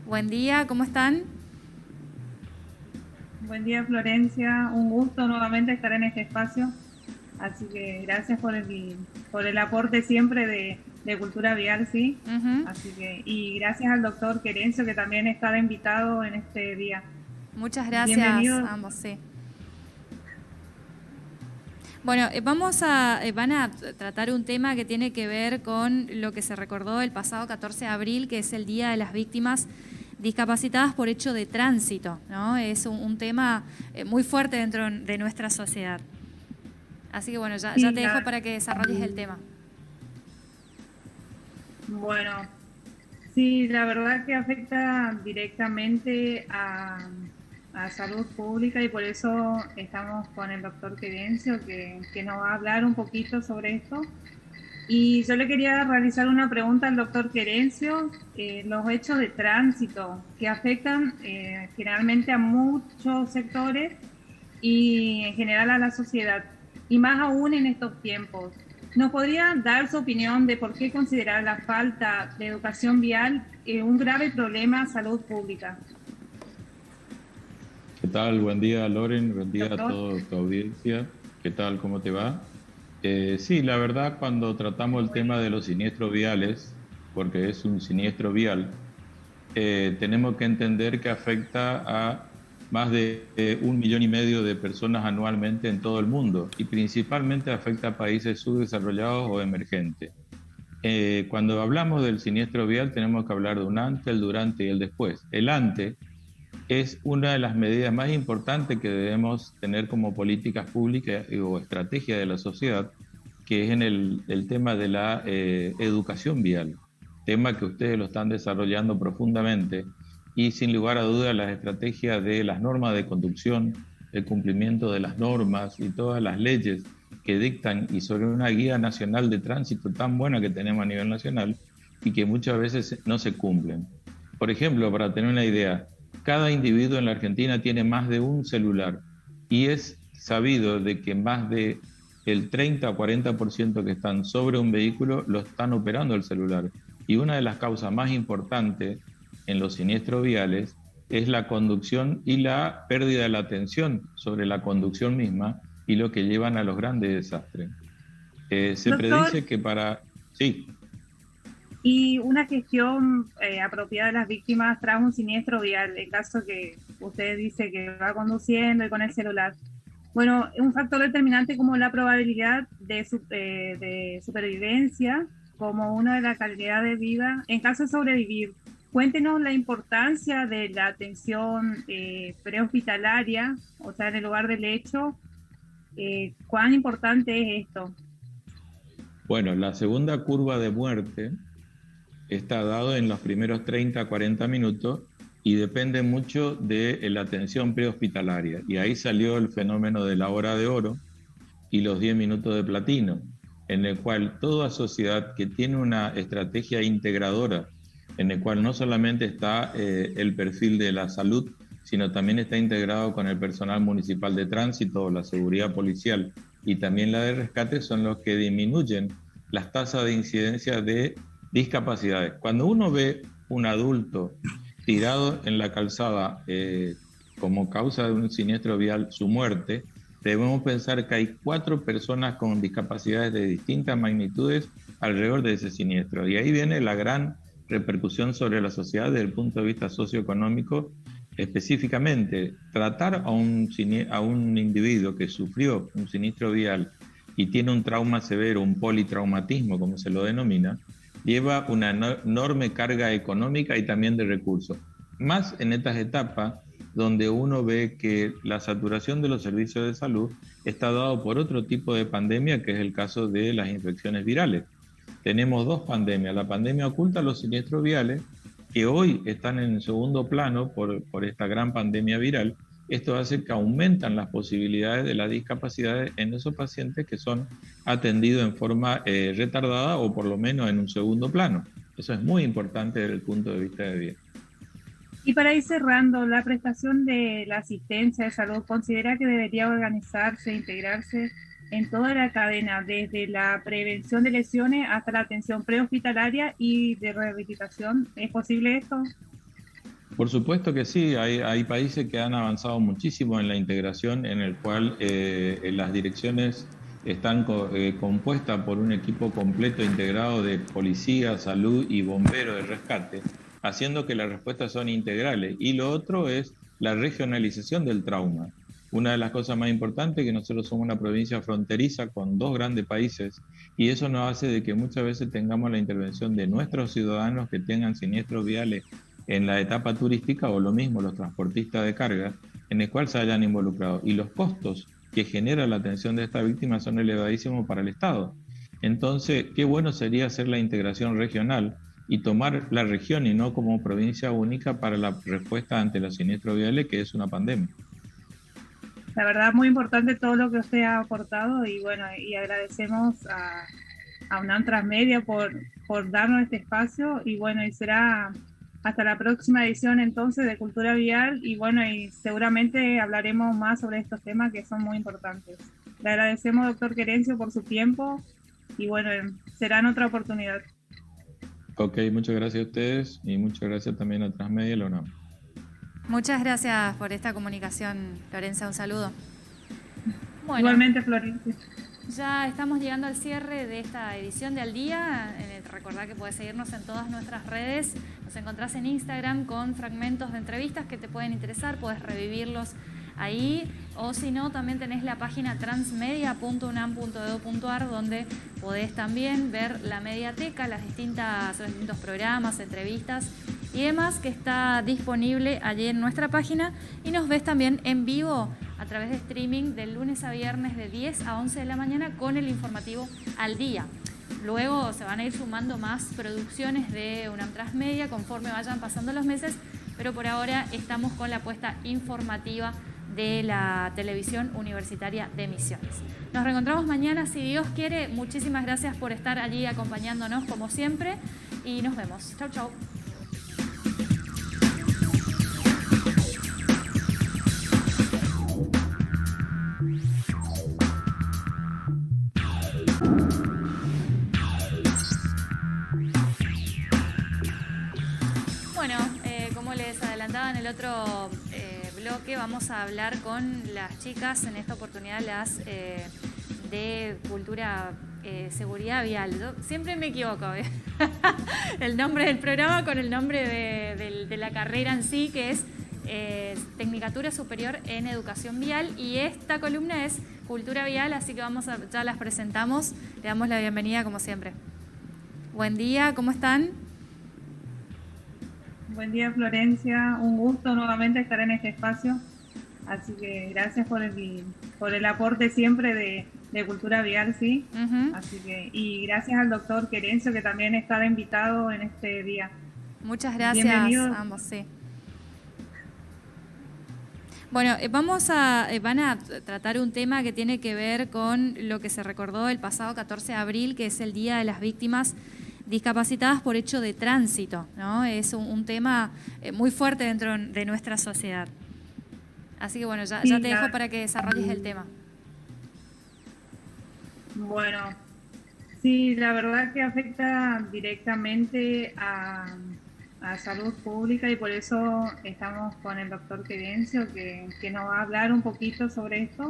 Buen día, ¿cómo están? Buen día, Florencia. Un gusto nuevamente estar en este espacio. Así que gracias por el aporte siempre de cultura vial, sí. Ujú. Así que, y gracias al doctor Querencio, que también está de invitado en este día. Muchas gracias Bienvenido. a ambos, sí. Bueno, van a tratar un tema que tiene que ver con lo que se recordó el pasado 14 de abril, que es el Día de las Víctimas Discapacitadas por hecho de tránsito, ¿no? Es un tema muy fuerte dentro de nuestra sociedad. Así que bueno, ya Sí, te dejo para que desarrolles el tema. bueno, sí, la verdad que afecta directamente a salud pública y por eso estamos con el doctor Querencio, que nos va a hablar un poquito sobre esto. Y yo le quería realizar una pregunta al doctor Querencio, los hechos de tránsito que afectan generalmente a muchos sectores y en general a la sociedad, y más aún en estos tiempos. ¿Nos podría dar su opinión de por qué considerar la falta de educación vial un grave problema de salud pública? ¿Qué tal? Buen día, Loren. Buen día a Doctor. toda tu audiencia. ¿Qué tal? ¿Cómo te va? Sí, la verdad, cuando tratamos el Muy tema bien. de los siniestros viales, porque es un siniestro vial, tenemos que entender que afecta a más de 1,5 millones de personas anualmente en todo el mundo y principalmente afecta a países subdesarrollados o emergentes. Cuando hablamos del siniestro vial, tenemos que hablar de un antes, el durante y el después. El antes es una de las medidas más importantes que debemos tener como políticas públicas o estrategia de la sociedad, que es en el tema de la educación vial, tema que ustedes lo están desarrollando profundamente y sin lugar a dudas las estrategias de las normas de conducción, el cumplimiento de las normas y todas las leyes que dictan y sobre una guía nacional de tránsito tan buena que tenemos a nivel nacional y que muchas veces no se cumplen. Por ejemplo, para tener una idea, cada individuo en la Argentina tiene más de un celular y es sabido de que más de el 30 o 40% que están sobre un vehículo lo están operando el celular. Y una de las causas más importantes en los siniestros viales es la conducción y la pérdida de la atención sobre la conducción misma y lo que llevan a los grandes desastres. Se Doctor, predice que para... Sí. y una gestión apropiada de las víctimas tras un siniestro vial, en caso que usted dice que va conduciendo y con el celular. Bueno, un factor determinante como la probabilidad de supervivencia, como una de la calidad de vida, en caso de sobrevivir. Cuéntenos la importancia de la atención prehospitalaria, o sea, en el lugar del hecho, cuán importante es esto. Bueno, la segunda curva de muerte está dado en los primeros 30 a 40 minutos y depende mucho de la atención prehospitalaria. Y ahí salió el fenómeno de la hora de oro y los 10 minutos de platino, en el cual toda sociedad que tiene una estrategia integradora, en el cual no solamente está el perfil de la salud, sino también está integrado con el personal municipal de tránsito, la seguridad policial y también la de rescate, son los que disminuyen las tasas de incidencia de discapacidades. Cuando uno ve un adulto tirado en la calzada como causa de un siniestro vial, su muerte, debemos pensar que hay 4 personas con discapacidades de distintas magnitudes alrededor de ese siniestro. Y ahí viene la gran repercusión sobre la sociedad desde el punto de vista socioeconómico. Específicamente, tratar a un individuo que sufrió un siniestro vial y tiene un trauma severo, un politraumatismo, como se lo denomina, lleva una enorme carga económica y también de recursos. Más en estas etapas donde uno ve que la saturación de los servicios de salud está dado por otro tipo de pandemia, que es el caso de las infecciones virales. Tenemos dos pandemias, la pandemia oculta, los siniestros viales, que hoy están en segundo plano por esta gran pandemia viral. Esto hace que aumentan las posibilidades de las discapacidades en esos pacientes que son atendidos en forma retardada o por lo menos en un segundo plano. Eso es muy importante desde el punto de vista de vida. Y para ir cerrando, la prestación de la asistencia de salud considera que debería organizarse, integrarse en toda la cadena, desde la prevención de lesiones hasta la atención prehospitalaria y de rehabilitación. ¿Es posible esto? Por supuesto que sí, hay países que han avanzado muchísimo en la integración, en el cual las direcciones están compuestas por un equipo completo integrado de policía, salud y bomberos de rescate, haciendo que las respuestas son integrales. Y lo otro es la regionalización del trauma. Una de las cosas más importantes es que nosotros somos una provincia fronteriza con dos grandes países, y eso nos hace de que muchas veces tengamos la intervención de nuestros ciudadanos que tengan siniestros viales en la etapa turística, o lo mismo los transportistas de carga, en el cual se hayan involucrado. Y los costos que genera la atención de estas víctimas son elevadísimos para el Estado. Entonces, qué bueno sería hacer la integración regional y tomar la región y no como provincia única para la respuesta ante los siniestros viales, que es una pandemia. La verdad, muy importante todo lo que usted ha aportado, y bueno, y agradecemos a UNAM Transmedia por darnos este espacio, y bueno, y será hasta la próxima edición entonces de Cultura Vial, y bueno, y seguramente hablaremos más sobre estos temas que son muy importantes. Le agradecemos, doctor Querencio, por su tiempo, y bueno, será en otra oportunidad. Ok, muchas gracias a ustedes y muchas gracias también a Transmedia y la UNAM. Muchas gracias por esta comunicación, Florencia, un saludo. Bueno, igualmente, Florencia. Ya estamos llegando al cierre de esta edición de Al Día. Recordá que podés seguirnos en todas nuestras redes. Nos encontrás en Instagram con fragmentos de entrevistas que te pueden interesar, podés revivirlos ahí, o si no, también tenés la página transmedia.unam.edu.ar, donde podés también ver la mediateca, los distintos programas, entrevistas y demás, que está disponible allí en nuestra página, y nos ves también en vivo a través de streaming de lunes a viernes de 10 a 11 de la mañana con el informativo Al Día. Luego se van a ir sumando más producciones de UNAM Transmedia conforme vayan pasando los meses, pero por ahora estamos con la apuesta informativa de la televisión universitaria de Misiones. Nos reencontramos mañana, si Dios quiere. Muchísimas gracias por estar allí acompañándonos como siempre, y nos vemos. Chau, chau. Bueno, como les adelantaba en el otro bloque, vamos a hablar con las chicas, en esta oportunidad las de Cultura, Seguridad Vial. Yo siempre me equivoco, el nombre del programa con el nombre de la carrera en sí, que es Tecnicatura Superior en Educación Vial, y esta columna es Cultura Vial, así que ya las presentamos. Le damos la bienvenida como siempre. Buen día, ¿cómo están? Buen día, Florencia. Un gusto nuevamente estar en este espacio. Así que gracias por el aporte siempre de Cultura Vial, ¿sí? Así que, y gracias al doctor Querencio, que también está invitado en este día. Muchas gracias a ambos, sí. Bueno, van a tratar un tema que tiene que ver con lo que se recordó el pasado 14 de abril, que es el Día de las Víctimas Discapacitadas por hecho de tránsito, ¿no? Es un tema muy fuerte dentro de nuestra sociedad. Así que bueno, ya te dejo para que desarrolles el tema. Bueno, sí, la verdad que afecta directamente a salud pública, y por eso estamos con el doctor Querencio, que nos va a hablar un poquito sobre esto.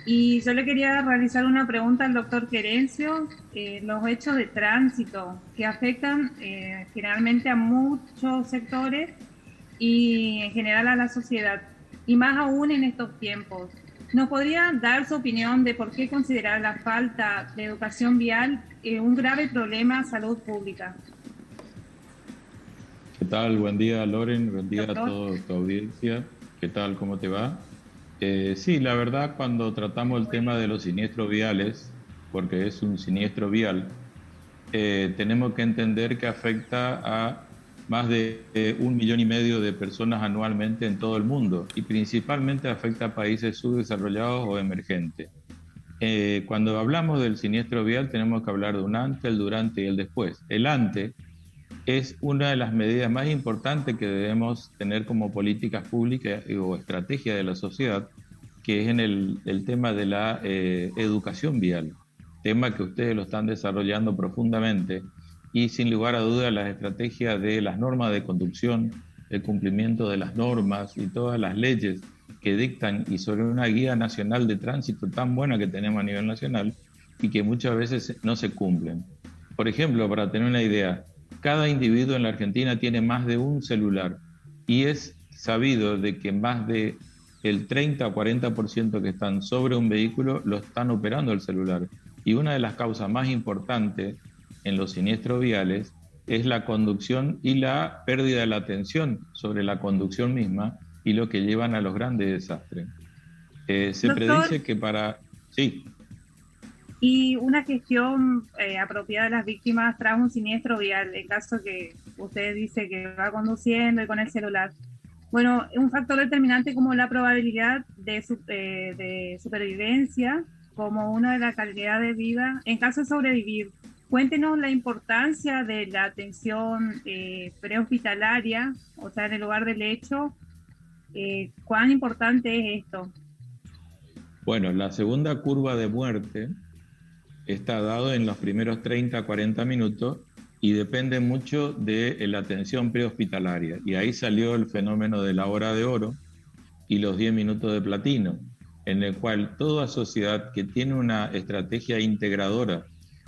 Y yo le quería realizar una pregunta al doctor Querencio. Los hechos de tránsito que afectan generalmente a muchos sectores y en general a la sociedad, y más aún en estos tiempos. ¿Nos podría dar su opinión de por qué considerar la falta de educación vial un grave problema de salud pública? ¿Qué tal? Buen día, Loren. Buen día a toda tu audiencia. ¿Qué tal? ¿Cómo te va? Sí, la verdad, cuando tratamos el tema de los siniestros viales, porque es un siniestro vial, tenemos que entender que afecta a más de 1,5 millones de personas anualmente en todo el mundo, y principalmente afecta a países subdesarrollados o emergentes. Cuando hablamos del siniestro vial tenemos que hablar de un antes, el durante y el después. El antes es una de las medidas más importantes que debemos tener como políticas públicas o estrategia de la sociedad, que es en el tema de la educación vial, tema que ustedes lo están desarrollando profundamente, y sin lugar a dudas las estrategias de las normas de conducción, el cumplimiento de las normas y todas las leyes que dictan y sobre una guía nacional de tránsito tan buena que tenemos a nivel nacional y que muchas veces no se cumplen. Por ejemplo, para tener una idea, cada individuo en la Argentina tiene más de un celular y es sabido de que más de el 30 o 40% que están sobre un vehículo lo están operando el celular. Y una de las causas más importantes en los siniestros viales es la conducción y la pérdida de la atención sobre la conducción misma y lo que llevan a los grandes desastres. Se Doctor, predice que para... Sí. Y una gestión apropiada de las víctimas tras un siniestro vial, en caso que usted dice que va conduciendo y con el celular. Bueno, un factor determinante como la probabilidad de supervivencia, como una de la calidad de vida, en caso de sobrevivir. Cuéntenos la importancia de la atención prehospitalaria, o sea, en el lugar del hecho. ¿Cuán importante es esto? Bueno, la segunda curva de muerte está dado en los primeros 30 a 40 minutos y depende mucho de la atención prehospitalaria. Y ahí salió el fenómeno de la hora de oro y los 10 minutos de platino, en el cual toda sociedad que tiene una estrategia integradora,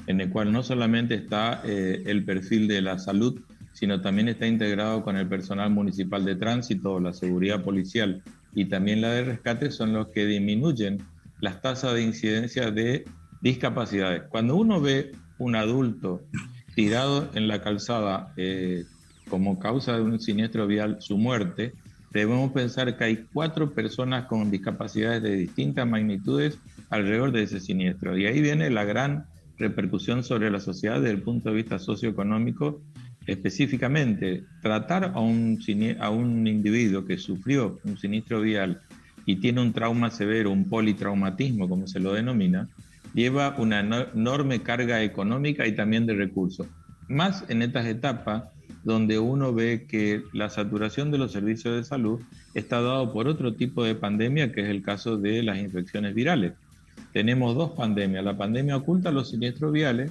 en el cual no solamente está el perfil de la salud, sino también está integrado con el personal municipal de tránsito, la seguridad policial y también la de rescate, son los que disminuyen las tasas de incidencia de discapacidades. Cuando uno ve un adulto tirado en la calzada como causa de un siniestro vial, su muerte, debemos pensar que hay 4 personas con discapacidades de distintas magnitudes alrededor de ese siniestro. Y ahí viene la gran repercusión sobre la sociedad desde el punto de vista socioeconómico. Específicamente, tratar a un individuo que sufrió un siniestro vial y tiene un trauma severo, un politraumatismo, como se lo denomina, lleva una enorme carga económica y también de recursos. Más en estas etapas donde uno ve que la saturación de los servicios de salud está dado por otro tipo de pandemia, que es el caso de las infecciones virales. Tenemos 2 pandemias, la pandemia oculta, los siniestros viales,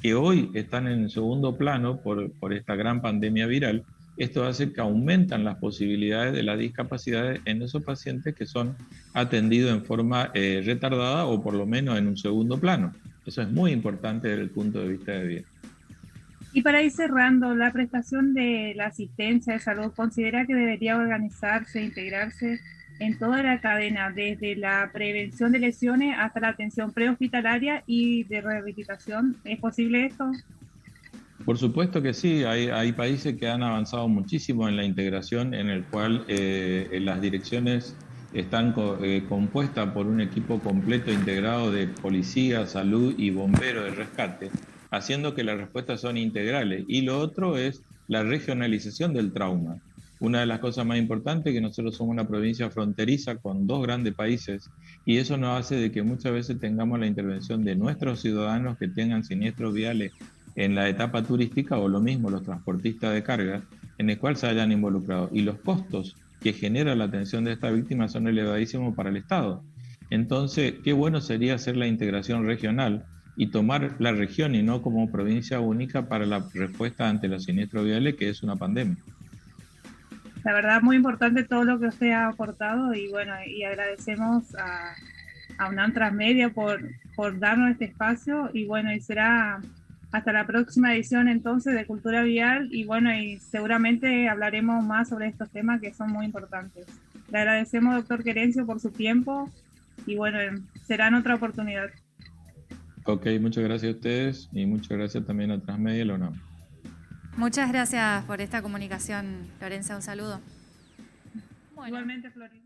que hoy están en segundo plano por esta gran pandemia viral. Esto hace que aumentan las posibilidades de las discapacidades en esos pacientes que son atendidos en forma retardada o por lo menos en un segundo plano. Eso es muy importante desde el punto de vista de vida. Y para ir cerrando, la prestación de la asistencia de salud, ¿considera que debería organizarse, integrarse en toda la cadena, desde la prevención de lesiones hasta la atención prehospitalaria y de rehabilitación? ¿Es posible esto? Por supuesto que sí, hay países que han avanzado muchísimo en la integración, en el cual las direcciones están compuestas por un equipo completo integrado de policía, salud y bomberos de rescate, haciendo que las respuestas son integrales. Y lo otro es la regionalización del trauma. Una de las cosas más importantes es que nosotros somos una provincia fronteriza con 2 grandes países y eso nos hace de que muchas veces tengamos la intervención de nuestros ciudadanos que tengan siniestros viales en la etapa turística o lo mismo los transportistas de carga en el cual se hayan involucrado. Y los costos que genera la atención de esta víctima son elevadísimos para el Estado. Entonces, qué bueno sería hacer la integración regional y tomar la región y no como provincia única para la respuesta ante los siniestros viales, que es una pandemia. La verdad, muy importante todo lo que usted ha aportado y bueno, y agradecemos a UNAM Transmedia por darnos este espacio y bueno, y será hasta la próxima edición entonces de Cultura Vial y bueno, y seguramente hablaremos más sobre estos temas que son muy importantes. Le agradecemos, doctor Querencio, por su tiempo y bueno, será en otra oportunidad. Ok, muchas gracias a ustedes y muchas gracias también a Transmedia y la UNAM. Muchas gracias por esta comunicación, Lorenza, un saludo. Bueno. Igualmente, Florín.